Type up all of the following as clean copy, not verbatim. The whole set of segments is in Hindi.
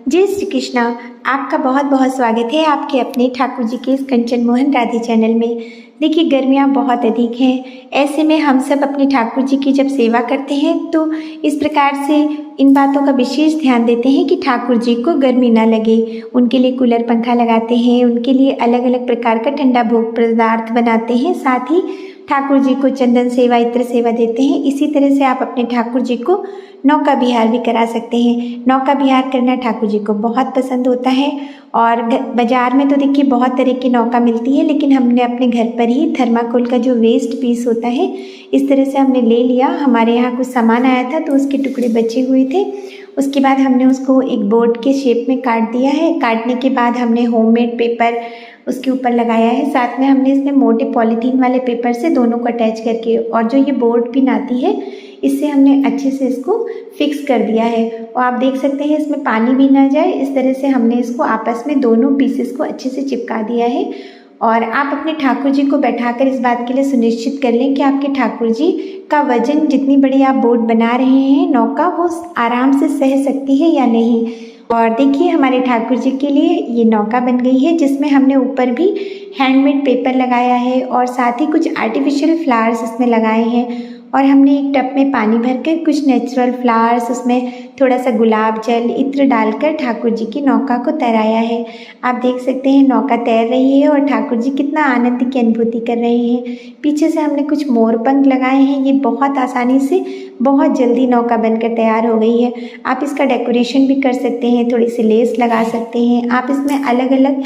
जय श्री कृष्णा। आपका बहुत बहुत स्वागत है आपके अपने ठाकुर जी के इस कंचन मोहन राधे चैनल में। देखिए, गर्मियाँ बहुत अधिक हैं, ऐसे में हम सब अपने ठाकुर जी की जब सेवा करते हैं तो इस प्रकार से इन बातों का विशेष ध्यान देते हैं कि ठाकुर जी को गर्मी ना लगे। उनके लिए कूलर पंखा लगाते हैं, उनके लिए अलग अलग प्रकार का ठंडा भोग पदार्थ बनाते हैं, साथ ही ठाकुर जी को चंदन सेवा, इत्र सेवा देते हैं। इसी तरह से आप अपने ठाकुर जी को नौका विहार भी करा सकते हैं। नौका विहार करना ठाकुर जी को बहुत पसंद होता है और बाज़ार में तो देखिए बहुत तरह की नौका मिलती है, लेकिन हमने अपने घर पर ही थर्माकोल का जो वेस्ट पीस होता है इस तरह से हमने ले लिया। हमारे यहाँ कुछ सामान आया था तो उसके टुकड़े बचे हुए थे। उसके बाद हमने उसको एक बोर्ड के शेप में काट दिया है। काटने के बाद हमने होममेड पेपर उसके ऊपर लगाया है, साथ में हमने इसमें मोटे पॉलीथीन वाले पेपर से दोनों को अटैच करके, और जो ये बोर्ड पिन आती है इससे हमने अच्छे से इसको फिक्स कर दिया है। और आप देख सकते हैं इसमें पानी भी ना जाए, इस तरह से हमने इसको आपस में दोनों पीसेस को अच्छे से चिपका दिया है। और आप अपने ठाकुर जी को बैठाकर इस बात के लिए सुनिश्चित कर लें कि आपके ठाकुर जी का वजन, जितनी बड़ी आप बोट बना रहे हैं नौका, वो आराम से सह सकती है या नहीं। और देखिए, हमारे ठाकुर जी के लिए ये नौका बन गई है, जिसमें हमने ऊपर भी हैंडमेड पेपर लगाया है और साथ ही कुछ आर्टिफिशियल फ्लावर्स इसमें लगाए हैं। और हमने एक टब में पानी भरकर कुछ नेचुरल फ्लावर्स, उसमें थोड़ा सा गुलाब जल, इत्र डालकर ठाकुर जी की नौका को तैराया है। आप देख सकते हैं नौका तैर रही है और ठाकुर जी कितना आनंद की अनुभूति कर रहे हैं। पीछे से हमने कुछ मोर पंख लगाए हैं। ये बहुत आसानी से, बहुत जल्दी नौका बनकर तैयार हो गई है। आप इसका डेकोरेशन भी कर सकते हैं, थोड़ी सी लेस लगा सकते हैं। आप इसमें अलग अलग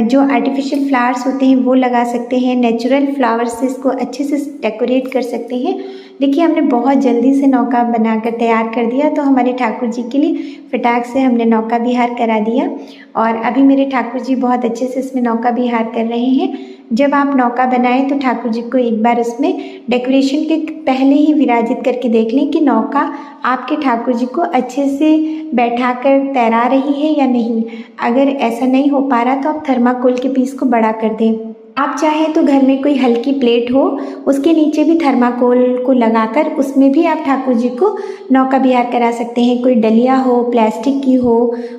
जो आर्टिफिशियल फ्लावर्स होते हैं वो लगा सकते हैं। नेचुरल फ्लावर्स से इसको अच्छे से डेकोरेट कर सकते हैं। देखिए, हमने बहुत जल्दी से नौका बनाकर तैयार कर दिया, तो हमारे ठाकुर जी के लिए फटाक से हमने नौका विहार करा दिया। और अभी मेरे ठाकुर जी बहुत अच्छे से इसमें नौका विहार कर रहे हैं। जब आप नौका बनाएं तो ठाकुर जी को एक बार उसमें डेकोरेशन के पहले ही विराजित करके देख लें कि नौका आपके ठाकुर जी को अच्छे से बैठाकर तैरा रही है या नहीं। अगर ऐसा नहीं हो पा रहा तो आप थर्माकोल के पीस को बड़ा कर दें। आप चाहें तो घर में कोई हल्की प्लेट हो, उसके नीचे भी थर्माकोल को लगाकर उसमें भी आप ठाकुर जी को नौका विहार करा सकते हैं। कोई डलिया हो, प्लास्टिक की हो,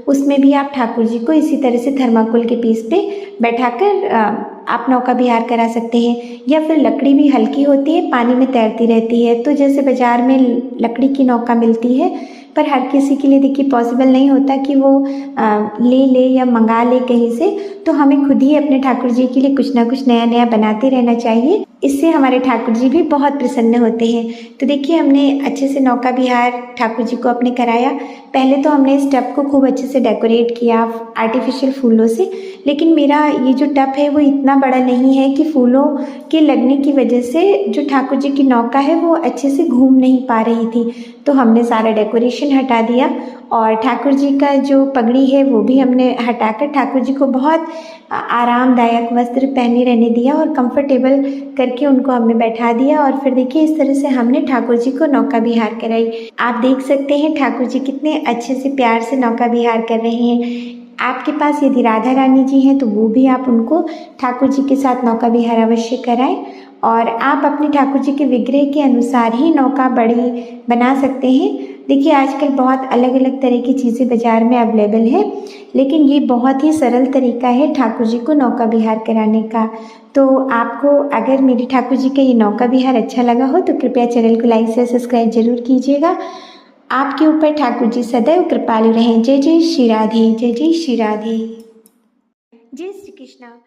उसमें भी आप ठाकुर जी को इसी तरह से थर्माकोल के पीस पे बैठाकर आप नौका विहार करा सकते हैं। या फिर लकड़ी भी हल्की होती है, पानी में तैरती रहती है। तो जैसे बाज़ार में लकड़ी की नौका मिलती है, पर हर किसी के लिए देखिए पॉसिबल नहीं होता कि वो ले ले या मंगा ले कहीं से। तो हमें खुद ही अपने ठाकुर जी के लिए कुछ ना कुछ नया नया बनाते रहना चाहिए। इससे हमारे ठाकुर जी भी बहुत प्रसन्न होते हैं। तो देखिए, हमने अच्छे से नौका विहार ठाकुर जी को अपने कराया। पहले तो हमने इस टब को खूब अच्छे से डेकोरेट किया आर्टिफिशियल फूलों से, लेकिन मेरा ये जो टब है वो इतना बड़ा नहीं है कि फूलों के लगने की वजह से जो ठाकुर जी की नौका है वो अच्छे से घूम नहीं पा रही थी। तो हमने सारा डेकोरेशन हटा दिया और ठाकुर जी का जो पगड़ी है वो भी हमने हटाकर ठाकुर जी को बहुत आरामदायक वस्त्र पहने रहने दिया और कंफर्टेबल करके उनको हमने बैठा दिया। और फिर देखिए, इस तरह से हमने ठाकुर जी को नौका विहार कराई। आप देख सकते हैं ठाकुर जी कितने अच्छे से प्यार से नौका विहार कर रहे हैं। आपके पास यदि राधा रानी जी हैं तो वो भी आप उनको ठाकुर जी के साथ नौका विहार अवश्य कराएं। और आप अपने ठाकुर जी के विग्रह के अनुसार ही नौका बड़ी बना सकते हैं। देखिए, आजकल बहुत अलग अलग तरह की चीज़ें बाज़ार में अवेलेबल है, लेकिन ये बहुत ही सरल तरीका है ठाकुर जी को नौका विहार कराने का। तो आपको अगर मेरे ठाकुर जी का ये नौका विहार अच्छा लगा हो तो कृपया चैनल को लाइक से सब्सक्राइब जरूर कीजिएगा। आपके ऊपर ठाकुर जी सदैव कृपालु रहें। जय जय श्री राधे, जय जय श्री राधे। जय श्री कृष्णा।